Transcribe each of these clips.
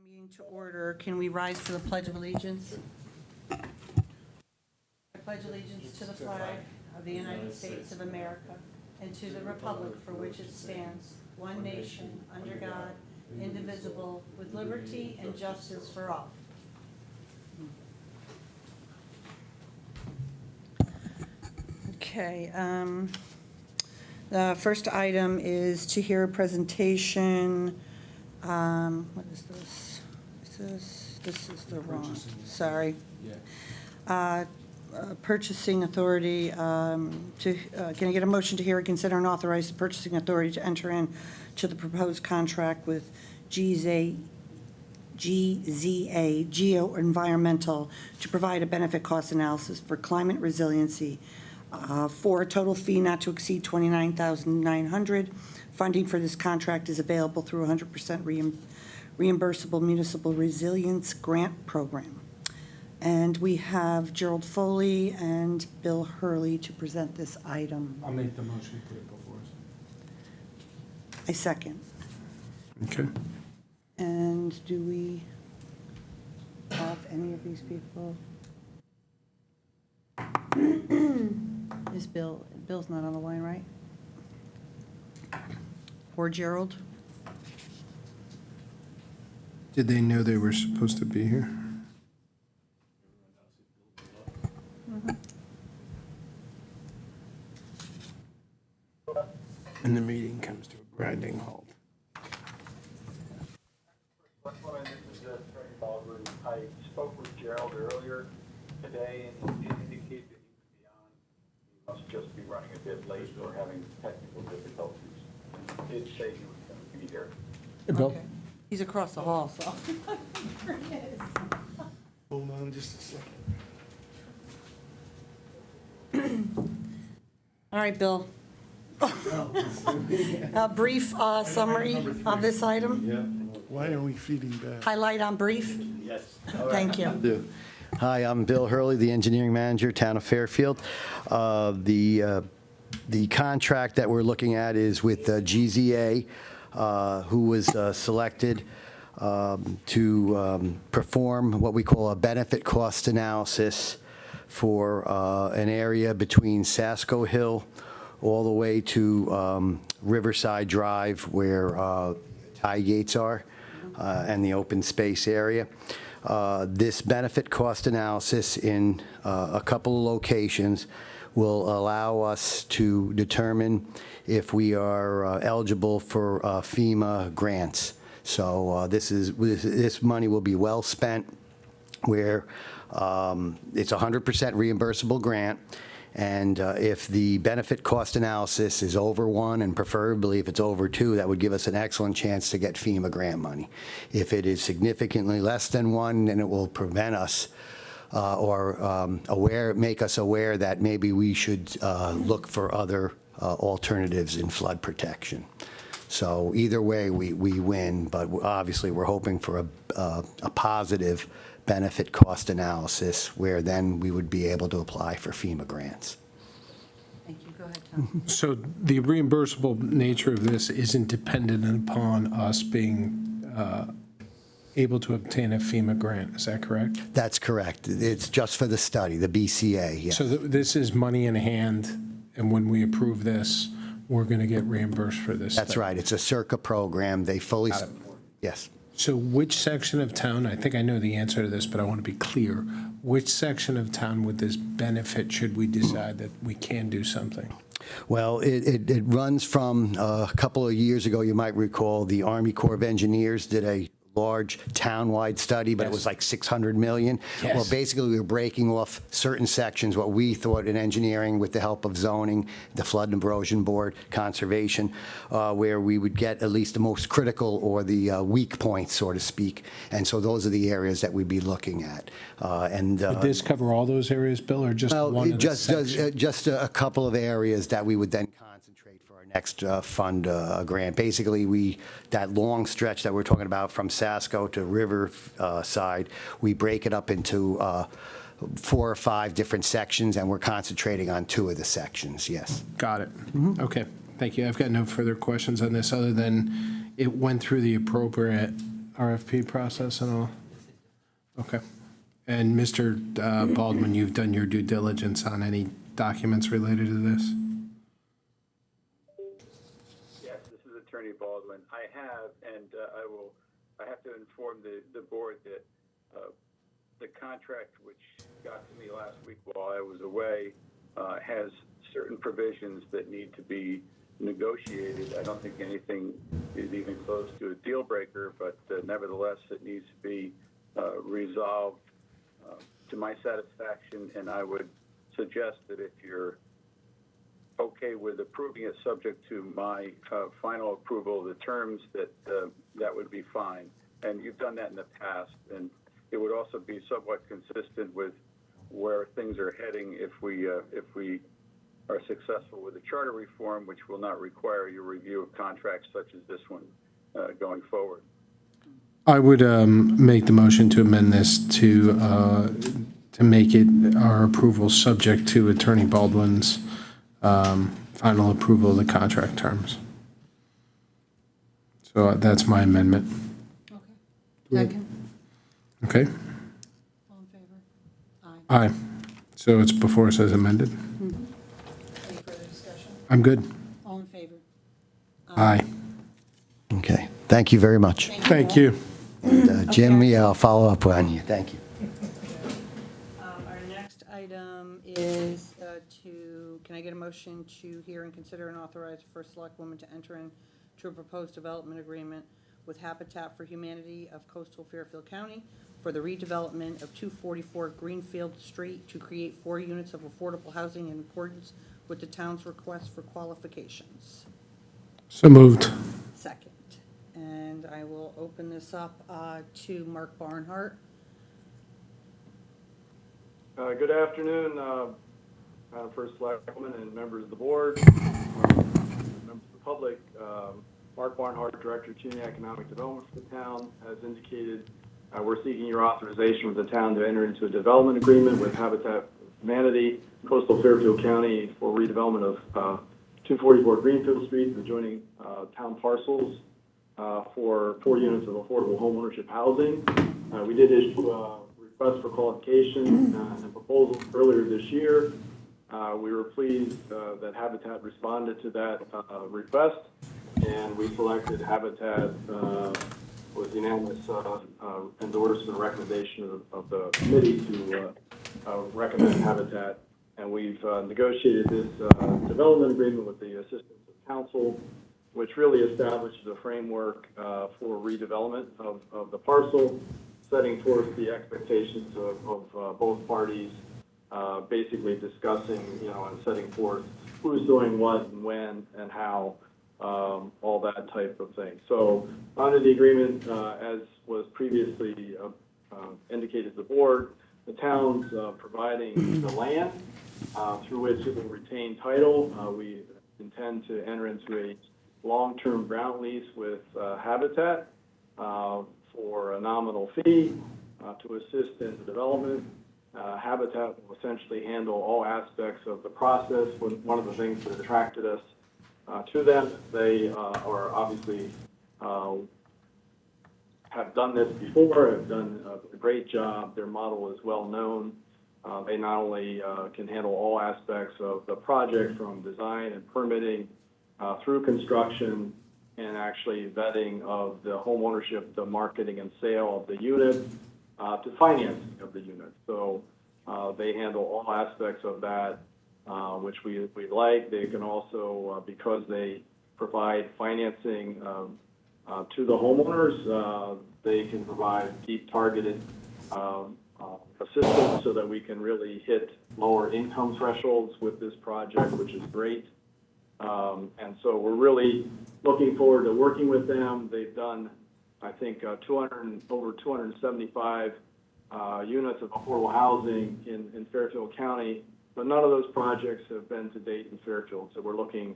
Meeting to order. Can we rise to the Pledge of Allegiance? I pledge allegiance to the flag of the United States of America and to the republic for which it stands, one nation, under God, indivisible, with liberty and justice for all. Okay. The first item is to hear a presentation. What is this? This is the wrong, sorry. Purchasing authority, can I get a motion to hear and consider and authorize the purchasing authority to enter into the proposed contract with GZA Geo Environmental to provide a benefit cost analysis for climate resiliency for a total fee not to exceed $29,900. Funding for this contract is available through 100% reimbursable municipal resilience grant program. And we have Gerald Foley and Bill Hurley to present this item. I'll make the motion to put it before us. I second. Okay. And do we have any of these people? Is Bill's not on the line, right? Or Gerald? Did they know they were supposed to be here? And the meeting comes to a grinding halt. This is Attorney Baldwin. I spoke with Gerald earlier today, and he did indicate that he would be on. He must just be running a bit late or having technical difficulties. He did say he was going to be here. Hey, Bill? Okay. He's across the hall, so. Hold on just a second. All right, Bill. A brief summary of this item? Why are we feeding back? Highlight on brief? Yes. Thank you. Hi, I'm Bill Hurley, the engineering manager, Town of Fairfield. The contract that we're looking at is with GZA, who was selected to perform what we call a benefit cost analysis for an area between Sasko Hill all the way to Riverside Drive, where tie gates are, and the open space area. This benefit cost analysis in a couple of locations will allow us to determine if we are eligible for FEMA grants. So this money will be well spent, where it's a 100% reimbursable grant. And if the benefit cost analysis is over 1, and preferably if it's over 2, that would give us an excellent chance to get FEMA grant money. If it is significantly less than 1, then it will prevent us make us aware that maybe we should look for other alternatives in flood protection. So either way, we win, but obviously we're hoping for a positive benefit cost analysis, where then we would be able to apply for FEMA grants. Thank you. Go ahead, Tom. So the reimbursable nature of this isn't dependent upon us being able to obtain a FEMA grant, is that correct? That's correct. It's just for the study, the BCA, yes. So this is money in hand, and when we approve this, we're going to get reimbursed for this? That's thing. right. It's a CIRCA program. They fully Got it. support. Yes. So which section of town, I think I know the answer to this, but I want to be clear, which section of town would this benefit should we decide that we can do something? Well, it runs from a couple of years ago, you might recall, the Army Corps of Engineers did a large town-wide study, but it was like 600 million. Yes. Well, basically, we were breaking off certain sections, what we thought in engineering with the help of zoning, the Flood and Erosion Board, conservation, where we would get at least the most critical or the weak points, so to speak. And so those are the areas that we'd be looking at. Would this cover all those areas, Bill, or just one of the sections? Just a couple of areas that we would then concentrate for our next fund grant. Basically, that long stretch that we're talking about from Sasko to Riverside, we break it up into 4 or 5 different sections, and we're concentrating on 2 of the sections, yes. Got it. Okay, thank you. I've got no further questions on this, other than it went through the appropriate RFP process and all? Okay. And Mr. Baldwin, you've done your due diligence on any documents related to this? Yes, this is Attorney Baldwin. I have, and I have to inform the board that the contract which got to me last week while I was away has certain provisions that need to be negotiated. I don't think anything is even close to a deal breaker, but nevertheless, it needs to be resolved to my satisfaction, and I would suggest that if you're okay with approving it subject to my final approval of the terms, that would be fine. And you've done that in the past, and it would also be somewhat consistent with where things are heading if we are successful with the charter reform, which will not require your review of contracts such as this one going forward. I would make the motion to amend this to make it our approval subject to Attorney Baldwin's final approval of the contract terms. So that's my amendment. Okay. Second. Okay? All in favor? Aye. So it's before us as amended? Any further discussion? I'm good. All in favor? Aye. Okay, thank you very much. Thank you. And Jim, Okay. yeah, I'll follow up on you. Thank you. Our next item is can I get a motion to hear and consider and authorize the first select woman to enter into a proposed development agreement with Habitat for Humanity of Coastal Fairfield County for the redevelopment of 244 Greenfield Street to create 4 units of affordable housing in accordance with the town's request for qualifications. So moved. Second. And I will open this up to Mark Barnhart. Good afternoon, First Selectmen and members of the board, members of the public. Mark Barnhart, Director of Community Economic Development for the town, has indicated we're seeking your authorization for the town to enter into a development agreement with Habitat for Humanity, Coastal Fairfield County, for redevelopment of 244 Greenfield Street, the adjoining town parcels, for 4 units of affordable homeownership housing. We did issue a request for qualification and proposals earlier this year. We were pleased that Habitat responded to that request, and we selected Habitat with unanimous endorsement and recommendation of the committee to recommend Habitat. And we've negotiated this development agreement with the assistance of council, which really establishes a framework for redevelopment of the parcel, setting forth the expectations of both parties, basically discussing, and setting forth who's doing what and when and how, all that type of thing. So under the agreement, as was previously indicated to the board, the town's providing the land through which it will retain title. We intend to enter into a long-term ground lease with Habitat for a nominal fee to assist in the development. Habitat will essentially handle all aspects of the process. One of the things that attracted us to them, they are obviously have done this before, have done a great job. Their model is well known. They not only can handle all aspects of the project from design and permitting through construction and actually vetting of the home ownership, the marketing and sale of the unit, to financing of the unit. So they handle all aspects of that, which we like. They can also, because they provide financing to the homeowners, they can provide deep targeted assistance so that we can really hit lower income thresholds with this project, which is great. And so we're really looking forward to working with them. They've done, I think, over 275 units of affordable housing in Fairfield County, but none of those projects have been to date in Fairfield. So we're looking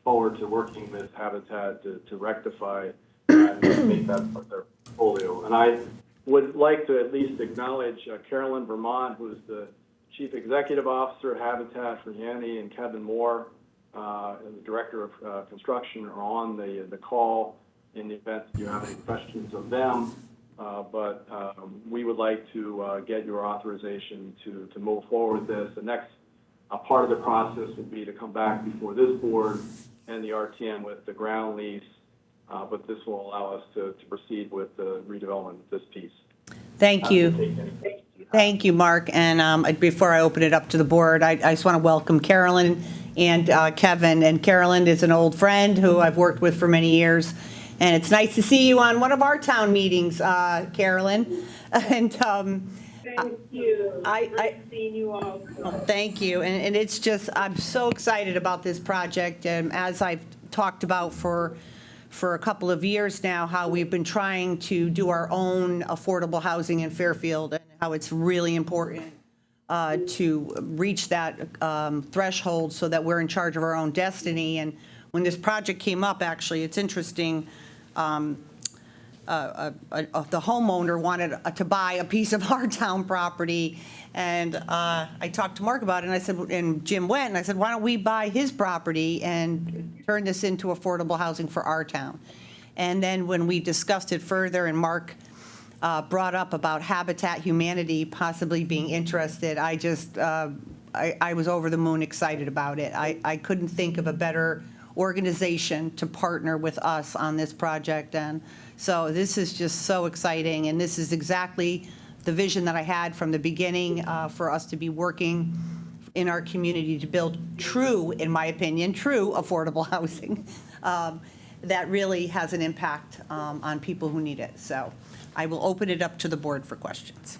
forward to working with Habitat to rectify that and make that part of their portfolio. And I would like to at least acknowledge Carolyn Vermont, who is the Chief Executive Officer of Habitat for Humanity, and Kevin Moore, the Director of Construction, are on the call. in the event you have any questions of them. But we would like to get your authorization to move forward with this. The next part of the process would be to come back before this board and the RTM with the ground lease, but this will allow us to proceed with the redevelopment of this piece. Thank you. Thank you, Mark. And before I open it up to the board, I just want to welcome Carolyn and Kevin. And Carolyn is an old friend who I've worked with for many years. And it's nice to see you on one of our town meetings, Carolyn. And Thank you. Great seeing you all. thank you. And it's just, I'm so excited about this project. And as I've talked about for a couple of years now, how we've been trying to do our own affordable housing in Fairfield, and how it's really important to reach that threshold so that we're in charge of our own destiny. And when this project came up, actually, it's interesting, the homeowner wanted to buy a piece of our town property, and I talked to Mark about it, and I said, and Jim went, and I said, why don't we buy his property and turn this into affordable housing for our town? And then when we discussed it further, and Mark brought up about Habitat Humanity possibly being interested, I just, I was over the moon excited about it. I couldn't think of a better organization to partner with us on this project. And so this is just so exciting. And this is exactly the vision that I had from the beginning, for us to be working in our community to build true, in my opinion, true affordable housing that really has an impact on people who need it. So I will open it up to the board for questions.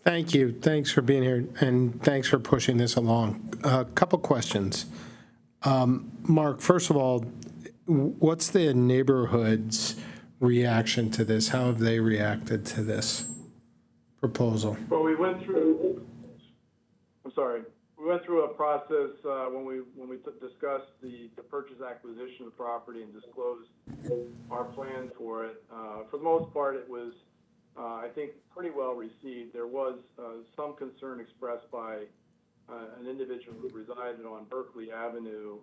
Thank you. Thanks for being here, and thanks for pushing this along. A couple questions. Mark, first of all, what's the neighborhood's reaction to this? How have they reacted to this proposal? Well, we went through a process when we discussed the purchase acquisition of property and disclosed our plan for it. For the most part, it was, I think, pretty well received. There was some concern expressed by an individual who resided on Berkeley Avenue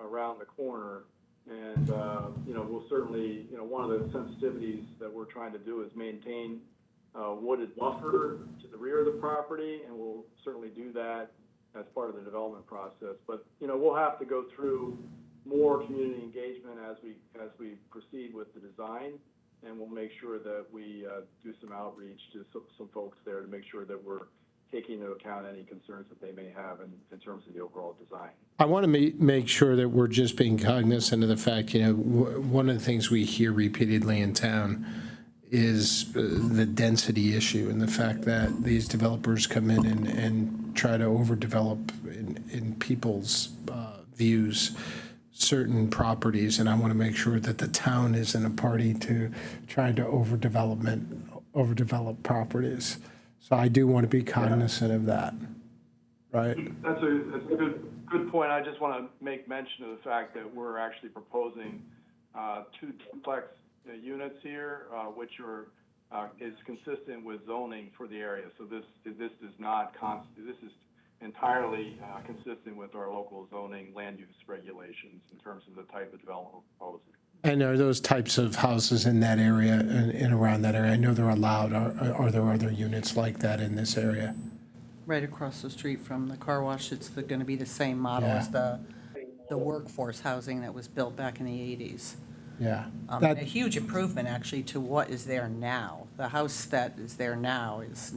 around the corner. And, we'll certainly, one of the sensitivities that we're trying to do is maintain wooded buffer to the rear of the property, and we'll certainly do that as part of the development process. But, we'll have to go through more community engagement as we proceed with the design, and we'll make sure that we do some outreach to some folks there to make sure that we're taking into account any concerns that they may have in terms of the overall design. I want to make sure that we're just being cognizant of the fact, one of the things we hear repeatedly in town is the density issue, and the fact that these developers come in and try to overdevelop in people's views certain properties, and I want to make sure that the town isn't a party to trying to overdevelop properties. So I do want to be cognizant of that, right? That's a good point. I just want to make mention of the fact that we're actually proposing 2 duplex units here, which is consistent with zoning for the area. So this is entirely consistent with our local zoning land use regulations in terms of the type of development we're proposing. And are those types of houses in that area and around that area? I know they're allowed. Are there other units like that in this area? Right across the street from the car wash, it's going to be the same model as the workforce housing that was built back in the 80s. Yeah. A huge improvement, actually, to what is there now. The house that is there now is,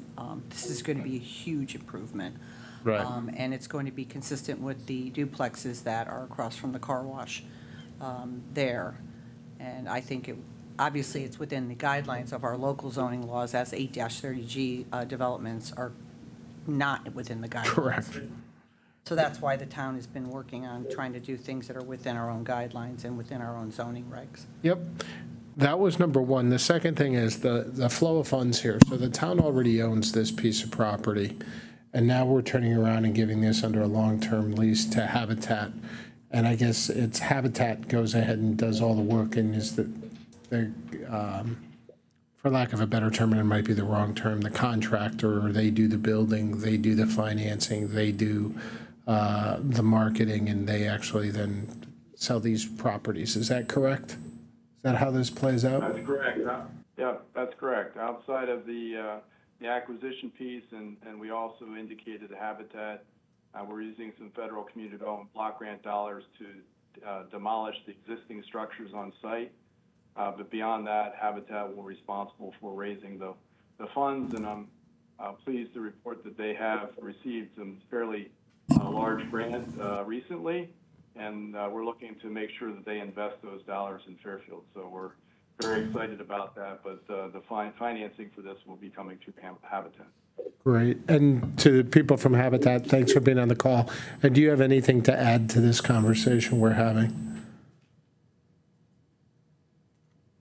this is going to be a huge improvement. Right. And it's going to be consistent with the duplexes that are across from the car wash there. And I think obviously it's within the guidelines of our local zoning laws, as 8-30G developments are not within the guidelines. Correct. So that's why the town has been working on trying to do things that are within our own guidelines and within our own zoning regs. Yep. That was number one. The second thing is the flow of funds here. So the town already owns this piece of property, and now we're turning around and giving this under a long-term lease to Habitat. And I guess it's Habitat goes ahead and does all the work, and is the for lack of a better term, and it might be the wrong term, the contractor, or they do the building, they do the financing, they do the marketing, and they actually then sell these properties. Is that correct? Is that how this plays out? That's correct. Yeah, that's correct. Outside of the acquisition piece, and we also indicated the Habitat, we're using some federal community development block grant dollars to demolish the existing structures on site. But beyond that, Habitat will be responsible for raising the funds, and I'm pleased to report that they have received some fairly large grant recently, and we're looking to make sure that they invest those dollars in Fairfield. So we're very excited about that, but the financing for this will be coming through Habitat. Great. And to the people from Habitat, thanks for being on the call. And do you have anything to add to this conversation we're having?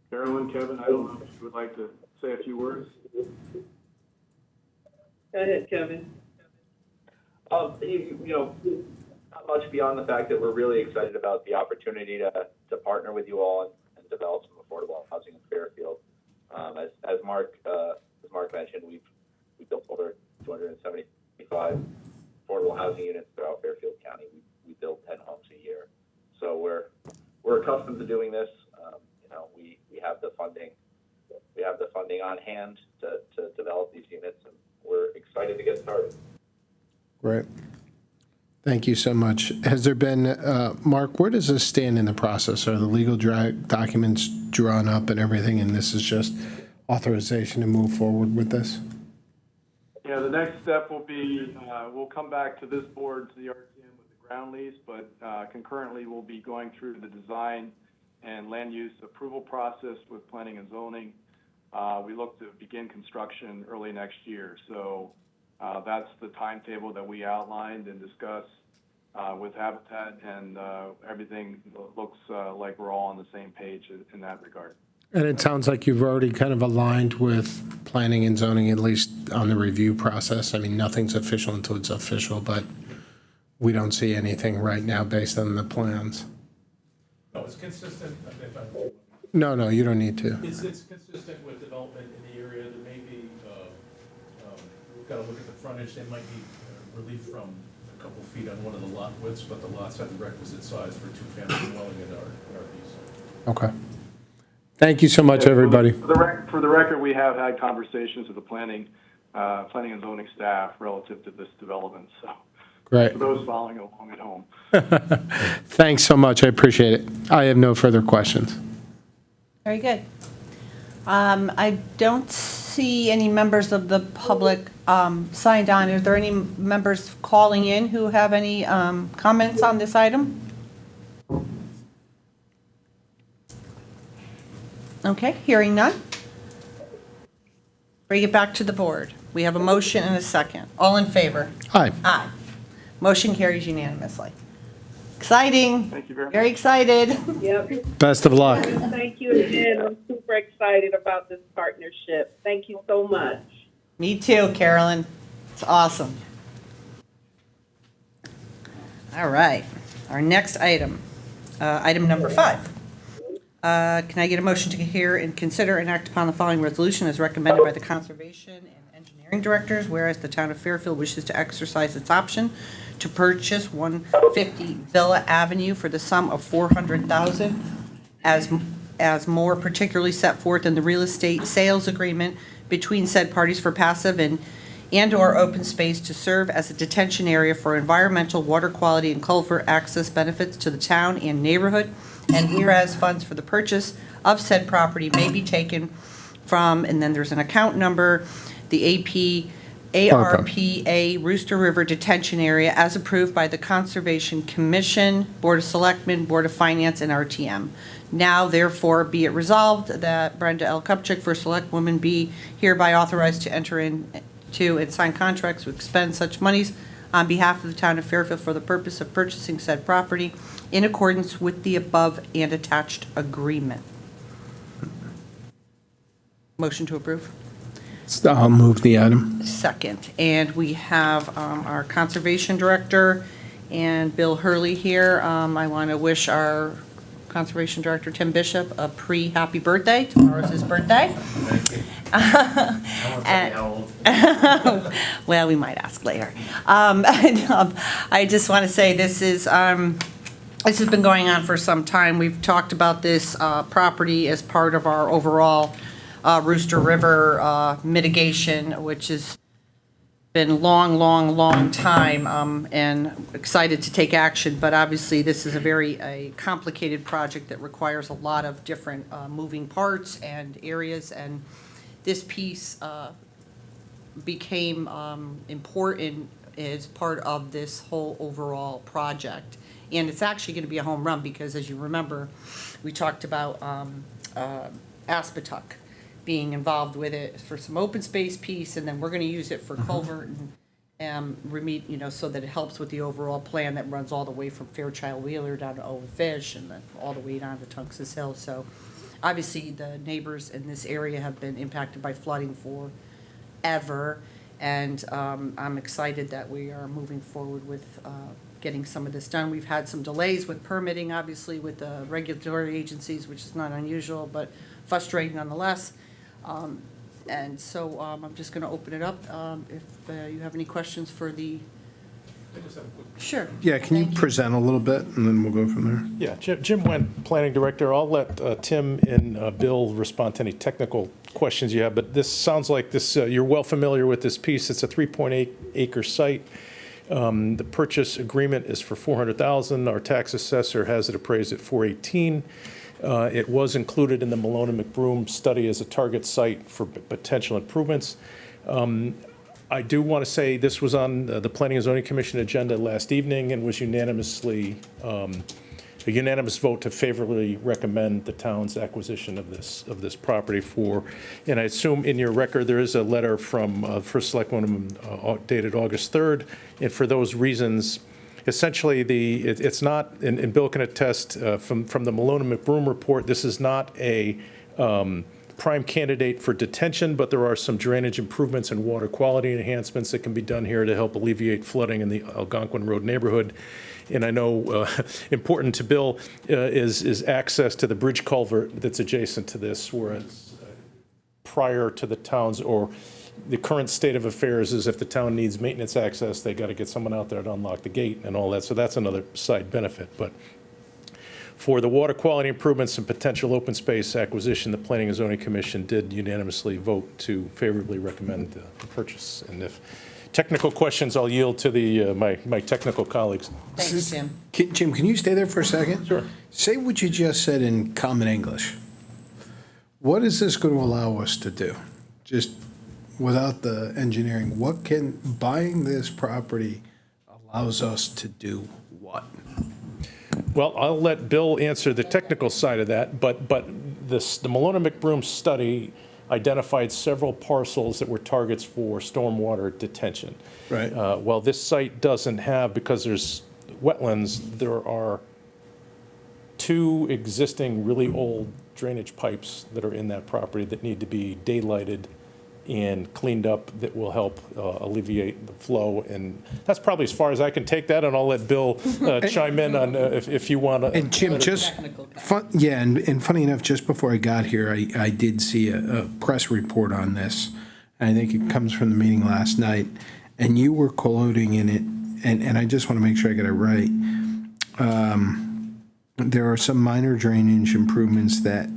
Carolyn, Kevin, I don't know if you would like to say a few words. Go ahead, Kevin. Not much beyond the fact that we're really excited about the opportunity to partner with you all and develop some affordable housing in Fairfield. As Mark mentioned, we built over 275 affordable housing units throughout Fairfield County. We build 10 homes a year, so we're accustomed to doing this. We have the funding. We have the funding on hand to develop these units, and we're excited to get started. Great. Thank you so much. Has there been, Mark, where does this stand in the process? Are the legal documents drawn up and everything, and this is just authorization to move forward with this? Yeah, the next step will be, we'll come back to this board, to the RTM with the ground lease, but concurrently we'll be going through the design and land use approval process with planning and zoning. We look to begin construction early next year. So that's the timetable that we outlined and discussed with Habitat, and everything looks like we're all on the same page in that regard. And it sounds like you've already kind of aligned with planning and zoning, at least on the review process. I mean, nothing's official until it's official, but we don't see anything right now based on the plans. No, it's consistent. No, you don't need to. It's consistent with development in the area. There may be, we've got to look at the frontage. There might be relief from a couple feet on one of the lot widths, but the lots have the requisite size for two-family dwelling in our piece. Okay. Thank you so much, everybody. For the record, we have had conversations with the planning and zoning staff relative to this development. So, Great. for those following along at home. Thanks so much. I appreciate it. I have no further questions. Very good. I don't see any members of the public signed on. Are there any members calling in who have any comments on this item? Okay, hearing none. Bring it back to the board. We have a motion and a second. All in favor? Hi. Aye. Motion carries unanimously. Exciting. Thank you very much. Very excited. Yep. Best of luck. Thank you again. I'm super excited about this partnership. Thank you so much. Me too, Carolyn. It's awesome. All right. Our next item, item number 5. Can I get a motion to hear and consider and act upon the following resolution as recommended by the Conservation and Engineering Directors, whereas the town of Fairfield wishes to exercise its option to purchase 150 Villa Avenue for the sum of $400,000 as more particularly set forth in the real estate sales agreement between said parties for passive and/or open space to serve as a detention area for environmental, water quality, and culvert access benefits to the town and neighborhood. And whereas funds for the purchase of said property may be taken from, and then there's an account number, the ARPA Rooster River Detention Area as approved by the Conservation Commission, Board of Selectmen, Board of Finance, and RTM. Now, therefore, be it resolved that Brenda L. Kupchak, First Selectwoman, be hereby authorized to enter into and sign contracts to expend such monies on behalf of the town of Fairfield for the purpose of purchasing said property in accordance with the above and attached agreement. Motion to approve? I'll move the item. Second. And we have our Conservation Director and Bill Hurley here. I want to wish our Conservation Director, Tim Bishop, a pre-happy birthday. Tomorrow's his birthday. Well, we might ask later. I just want to say this is This has been going on for some time. We've talked about this property as part of our overall Rooster River mitigation, which has been long time, and excited to take action. But obviously, this is a complicated project that requires a lot of different moving parts and areas, and this piece became important as part of this whole overall project. And it's actually going to be a home run because, as you remember, we talked about Aspetuck being involved with it for some open space piece, and then we're going to use it for culvert and so that it helps with the overall plan that runs all the way from Fairchild Wheeler down to Old Fish and then all the way down to Tunxus Hill. So obviously, the neighbors in this area have been impacted by flooding forever, and I'm excited that we are moving forward with getting some of this done. We've had some delays with permitting, obviously, with the regulatory agencies, which is not unusual, but frustrating nonetheless. And so I'm just going to open it up. If you have any questions for the... I just have a quick. Sure. Yeah, can you Thank present a little bit, and then we'll go from there? Yeah, Jim Went, Planning Director. I'll let Tim and Bill respond to any technical questions you have, but this sounds like this, you're well familiar with this piece. It's a 3.8 acre site. The purchase agreement is for $400,000. Our tax assessor has it appraised at $418,000. It was included in the Malone and McBroom study as a target site for potential improvements. I do want to say this was on the Planning and Zoning Commission agenda last evening and was unanimously, a unanimous vote to favorably recommend the town's acquisition of this property for, and I assume in your record there is a letter from First Selectman dated August 3rd, and for those reasons, essentially it's not, and Bill can attest from the Malone and McBroom report, this is not a prime candidate for detention, but there are some drainage improvements and water quality enhancements that can be done here to help alleviate flooding in the Algonquin Road neighborhood. And I know important to Bill is access to the bridge culvert that's adjacent to this, whereas prior to the town's, or the current state of affairs is if the town needs maintenance access, they got to get someone out there to unlock the gate and all that. So that's another side benefit. But for the water quality improvements and potential open space acquisition, the Planning and Zoning Commission did unanimously vote to favorably recommend the purchase. And if technical questions, I'll yield to the my technical colleagues. Thanks, Jim. Jim, can you stay there for a second? Sure. Say what you just said in common English. What is this going to allow us to do? Just without the engineering, what can buying this property allows us to do what? Well, I'll let Bill answer the technical side of that, but the Malone and McBroom study identified several parcels that were targets for stormwater detention. Right. While this site doesn't have, because there's wetlands, there are two existing really old drainage pipes that are in that property that need to be daylighted and cleaned up that will help alleviate the flow. And that's probably as far as I can take that, and I'll let Bill chime in on if you want to. And Jim, just, and funny enough, just before I got here, I did see a press report on this, and I think it comes from the meeting last night, and you were quoting in it, and I just want to make sure I get it right. There are some minor drainage improvements that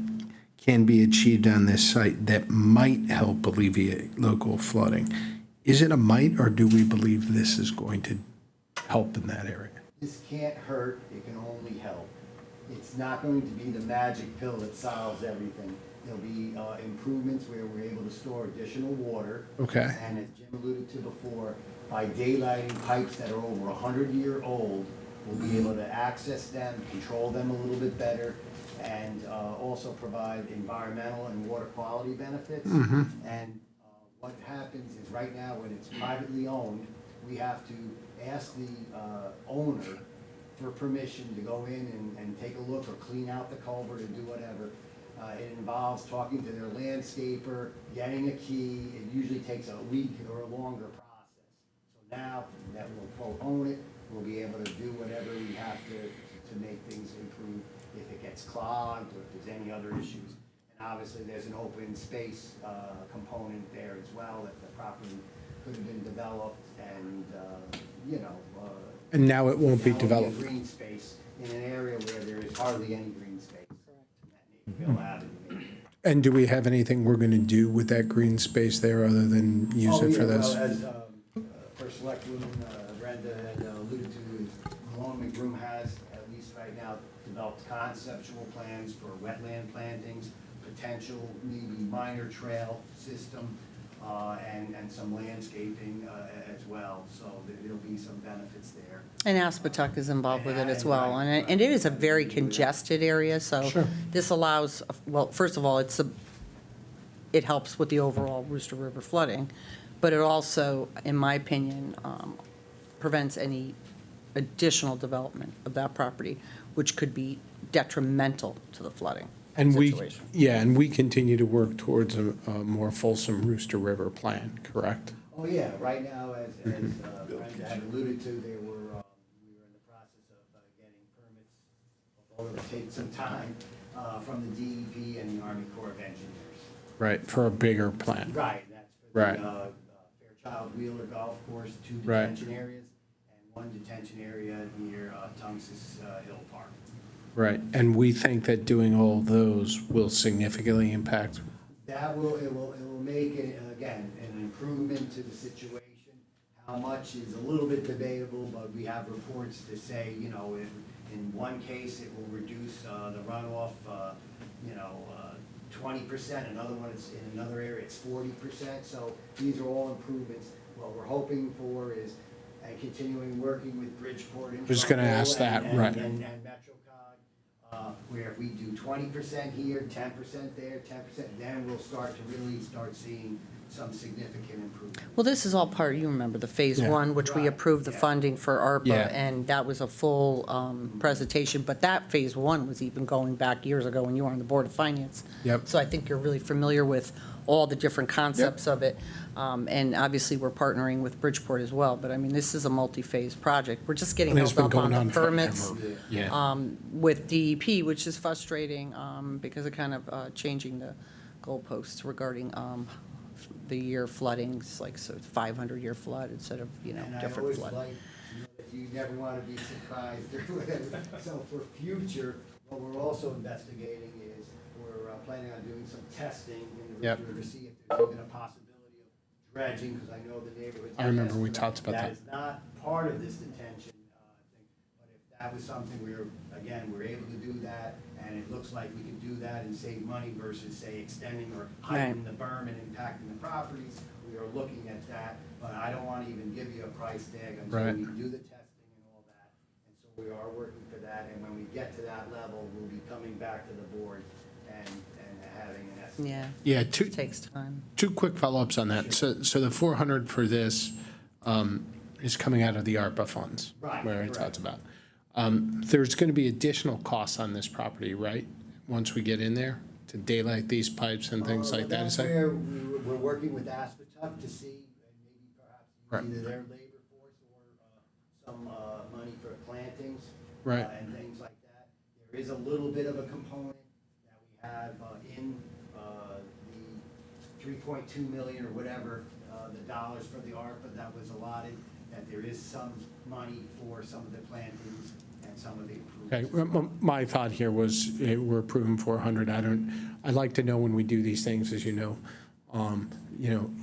can be achieved on this site that might help alleviate local flooding. Is it a might, or do we believe this is going to help in that area? This can't hurt, it can only help. It's not going to be the magic pill that solves everything. There'll be improvements where we're able to store additional water. Okay. And as Jim alluded to before, by daylighting pipes that are over 100-year-old, we'll be able to access them, control them a little bit better, and also provide environmental and water quality benefits. Mm-hmm. And what happens is right now when it's privately owned, we have to ask the owner for permission to go in and take a look or clean out the culvert and do whatever. It involves talking to their landscaper, getting a key. It usually takes a week or a longer process. So now that we'll quote own it, we'll be able to do whatever we have to make things improve if it gets clogged or if there's any other issues. And obviously there's an open space component there as well, that the property could have been developed and, And now it won't be Now it'll developed. green space in an area where there is hardly any green space. In that Naperville Avenue. And do we have anything we're going to do with that green space there other than use it for this? Well, as First Selectwoman Brenda had alluded to, Malone McBroom has, at least right now, developed conceptual plans for wetland plantings, potential maybe minor trail system, and some landscaping as well. So there'll be some benefits there. And Aspetuck is involved with it as well, and it is a very congested area, so Sure. this allows, well, first of all, it helps with the overall Rooster River flooding, but it also, in my opinion, prevents any additional development of that property, which could be detrimental to the flooding And situation. and we continue to work towards a more fulsome Rooster River plan, correct? Oh, yeah, right now, as Brenda had alluded to, we were in the process of getting permits, although it'll take some time, from the DEP and the Army Corps of Engineers. Right, for a bigger plan. Right, that's for Right. the Fairchild Wheeler Golf Course, 2 Right. detention areas, and 1 detention area near Tungus Hill Park. Right, and we think that doing all those will significantly impact. It will make it, again, an improvement to the situation. How much is a little bit debatable, but we have reports to say, in one case, it will reduce the runoff, 20%, another one, it's in another area, it's 40%, so these are all improvements. What we're hoping for is, and continuing working with Bridgeport and. I was gonna ask that, right. And MetroCog, where if we do 20% here, 10% there, 10%, then we'll start seeing some significant improvement. Well, this is all part, you remember, the Phase Yeah. 1, which we Right, approved the yeah. funding for ARPA, Yeah. and that was a full presentation, but that Phase 1 was even going back years ago when you were on the Board of Finance. Yep. So I think you're really familiar with all the different concepts of it. And obviously, we're partnering with Bridgeport as well, but I mean, this is a multi-phase project. We're just getting And it's held been up on going on the permits forever. Yeah. with DEP, which is frustrating because of kind of changing the goalposts regarding the year floodings, like, so it's 500-year flood instead of, And I different always flood. like to know that you never want to be surprised or whatever. So for future, what we're also investigating is we're planning on doing some testing in the Yep. river to see if there's even a possibility of dredging, because I know the neighborhoods. I remember we talked about that. That is not part of this detention thing, but if that was something we're able to do that, and it looks like we can do that and save money versus, say, extending or heightening the berm and impacting the properties, we are looking at that, but I don't want to even give you a price tag until Right. we do the testing and all that. And so we are working for that, and when we get to that level, we'll be coming back to the board and having an estimate. Yeah, Yeah, it takes time. two quick follow-ups on that. So the 400 for this is coming out of the ARPA funds. Right, Where I correct. talked about. There's going to be additional costs on this property, right? Once we get in there, to daylight these pipes and things like that, is That's that? where we're working with Aspetuck to see, and maybe perhaps Right. either their labor force or some money for plantings. Right. And things like that. There is a little bit of a component that we have in the 3.2 million or whatever, the dollars for the ARPA that was allotted, that there is some money for some of the plantings and some of the Okay, improvements. well, my thought here was, we're approving 400, I'd like to know when we do these things, as you know,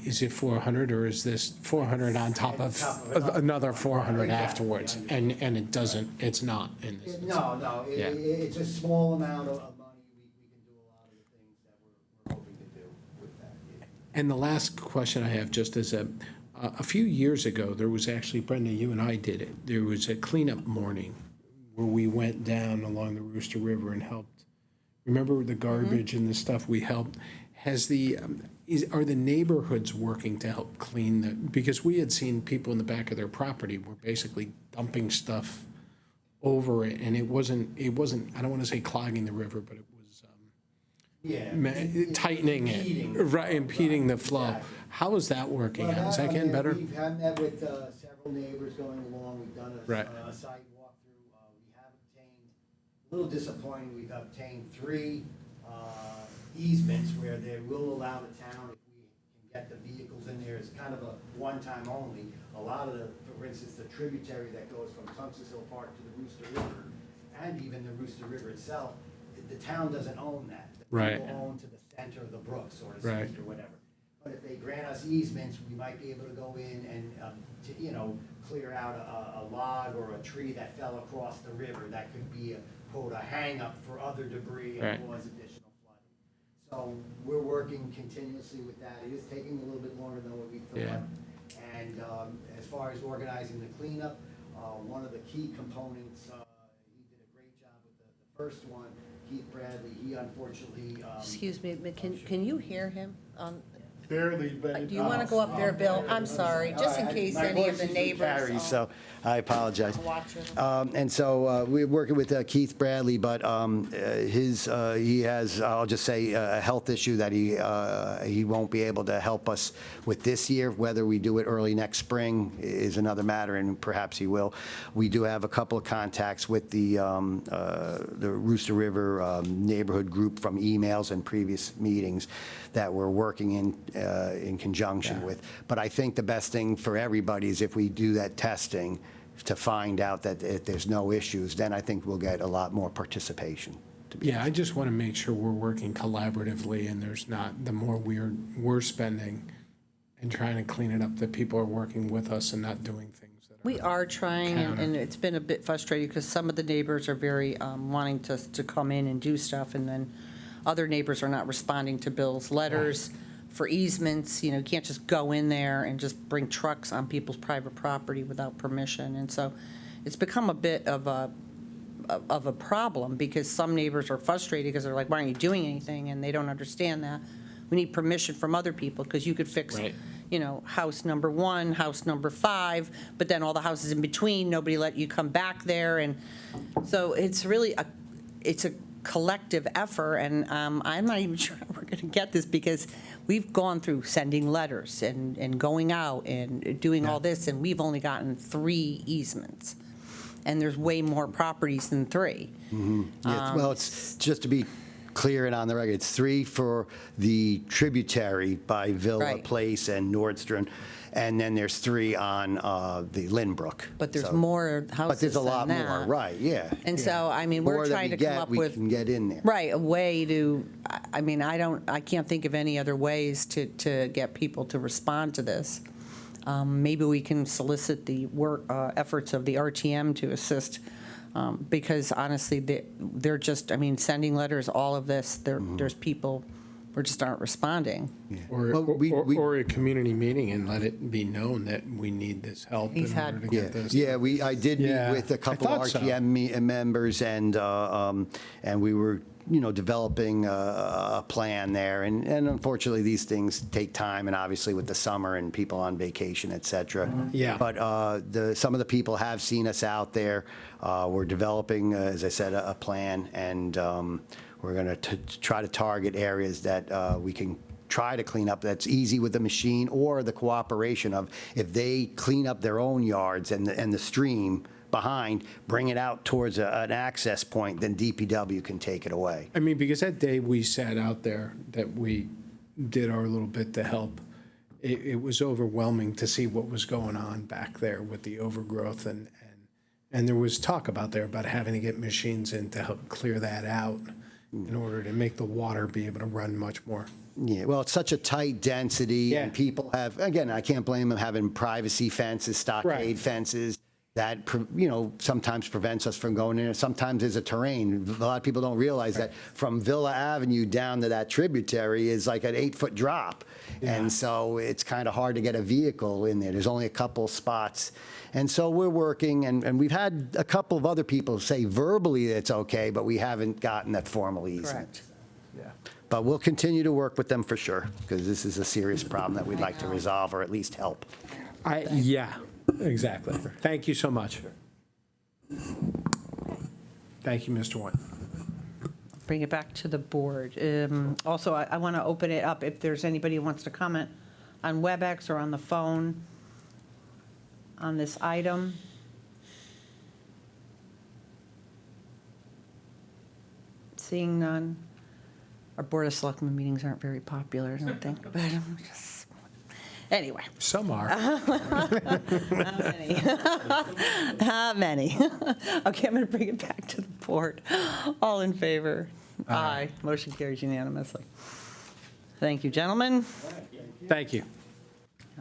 is it 400 or is this 400 on top of another 400 afterwards? And it's not in this. No, Yeah. it's a small amount of money. We can do a lot of the things that we're hoping to do with that. And the last question I have, just as a few years ago, there was actually, Brenda, you and I did it. There was a cleanup morning where we went down along the Rooster River and helped. Remember the garbage and the stuff we helped? Are the neighborhoods working to help clean because we had seen people in the back of their property were basically dumping stuff over it, and it wasn't, I don't want to say clogging the river, but it was tightening Impeding. it, right, impeding the flow. Exactly. How is that working out? Is that getting better? We've had met with several neighbors going along. We've done Right. a site walkthrough. We have obtained, a little disappointing, we've obtained 3 easements where they will allow the town, if we can get the vehicles in there. It's kind of a one-time only. A lot of the, for instance, the tributary that goes from Tungus Hill Park to the Rooster River, and even the Rooster River itself, the town doesn't own that. The Right. people own to the center of the brook, so to Right. speak, or whatever. But if they grant us easements, we might be able to go in and, you know, clear out a log or a tree that fell across the river. That could be a, quote, a hang-up for other debris and Right. cause additional flooding. So we're working continuously with that. It is taking a little bit longer than what we thought. Yeah. And as far as organizing the cleanup, one of the key components, he did a great job with the first one, Keith Bradley. He unfortunately. Excuse me, can you hear him? Barely, but. Do you want to go up there, Bill? I'm sorry, just in case My any of voice the usually neighbors. carries, So I apologize. Watching. And so we're working with Keith Bradley, but he has, I'll just say, a health issue that he won't be able to help us with this year. Whether we do it early next spring is another matter, and perhaps he will. We do have a couple of contacts with the Rooster River neighborhood group from emails and previous meetings that we're working in conjunction with. But I think the best thing for everybody is if we do that testing to find out that if there's no issues, then I think we'll get a lot more participation. Yeah, I just want to make sure we're working collaboratively and there's not, the more we're spending and trying to clean it up, that people are working with us and not doing things that are. We are trying, and it's been a bit frustrating because some of the neighbors are very wanting to come in and do stuff, and then other neighbors are not responding to Bill's letters for easements. You know, you can't just go in there and just bring trucks on people's private property without permission. And so it's become a bit of a problem because some neighbors are frustrated because they're like, why aren't you doing anything? And they don't understand that. We need permission from other people because you could fix, Right. you know, house number 1, house number 5, but then all the houses in between, nobody let you come back there. And so it's really it's a collective effort, and I'm not even sure how we're going to get this because we've gone through sending letters and going out and doing all this, and we've only gotten 3 easements. And there's way more properties than 3. Yeah, well, it's just to be clear and on the record, it's 3 for the tributary by Villa Right. Place and Nordstrom, and then there's 3 on the Lynbrook. But there's So- more houses But there's a lot than more, that. right, yeah. And so, I mean, we're More that trying we to come get, up we with. can get in there. Right, a way to, I mean, I can't think of any other ways to get people to respond to this. Maybe we can solicit the efforts of the RTM to assist, because honestly, they're just, I mean, sending letters, all of this, there's people who just aren't responding. Or, Well, or a community meeting and let it be known that we need this help He's in had- order to Yeah, get this. yeah, I did meet Yeah, with a I couple of thought so. RTM members, and we were, you know, developing a plan there. And unfortunately, these things take time, and obviously with the summer and people on vacation, et cetera. Yeah. But some of the people have seen us out there. We're developing, as I said, a plan, and we're going to try to target areas that we can try to clean up that's easy with the machine, or the cooperation of, if they clean up their own yards and the stream behind, bring it out towards an access point, then DPW can take it away. I mean, because that day we sat out there, that we did our little bit to help, it was overwhelming to see what was going on back there with the overgrowth, and there was talk about having to get machines in to help clear that out in order to make the water be able to run much more. Yeah, well, it's such a tight density, Yeah. and people have, again, I can't blame them having privacy fences, stockade Right. fences. That, you know, sometimes prevents us from going in. Sometimes there's a terrain. A lot of people don't realize that from Villa Avenue down to that tributary is like an 8-foot drop. And so it's kind of hard to get a vehicle in there. There's only a couple spots. And so we're working, and we've had a couple of other people say verbally it's okay, but we haven't gotten that formal easement. Correct. But we'll continue to work with them for sure, because this is a serious problem that we'd like to resolve, or at least help. Yeah, exactly. Thank you so much. Thank you, Mr. White. Bring it back to the board. Also, I want to open it up if there's anybody who wants to comment on WebEx or on the phone on this item. Seeing none. Our Board of Selectmen meetings aren't very popular, I don't think, but Anyway. Some are. How many? Okay, I'm going to bring it back to the board. All in favor? Aye. Motion carries unanimously. Thank you, gentlemen. Thank you.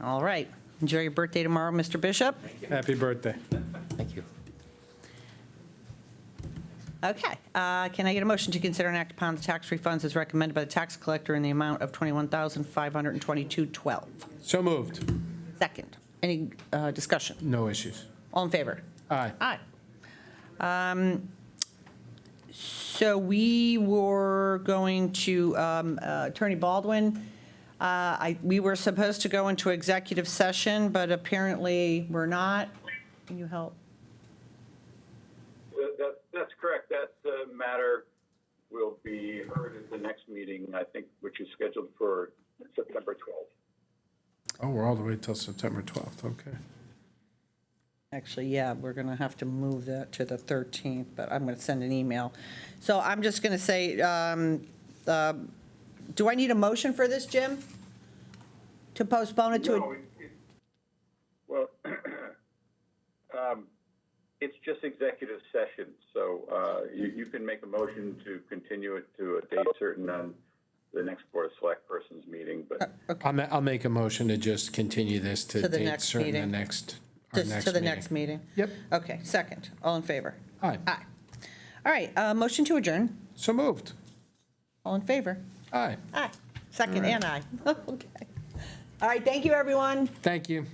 All right. Enjoy your birthday tomorrow, Mr. Bishop. Happy birthday. Thank you. Okay. Can I get a motion to consider and act upon the tax refunds as recommended by the tax collector in the amount of $21,522.12? So moved. Second. Any discussion? No issues. All in favor? Aye. Aye. So we were going to, Attorney Baldwin, we were supposed to go into executive session, but apparently we're not. Can you help? That's correct. That matter will be heard at the next meeting, I think, which is scheduled for September 12th. Oh, we're all the way till September 12th, okay. Actually, yeah, we're going to have to move that to the 13th, but I'm going to send an email. So I'm just going to say, do I need a motion for this, Jim? To postpone it to? No, well, it's just executive session, so you can make a motion to continue it to a date certain on the next Board of Select Persons meeting, but I'll make a motion to just continue this to To the date next certain, meeting. our next To the next meeting? Yep. Okay, second. All in favor? Aye. Aye. All right, motion to adjourn. So moved. All in favor? Aye. Aye. Second and aye. Okay. All right, thank you, everyone. Thank you.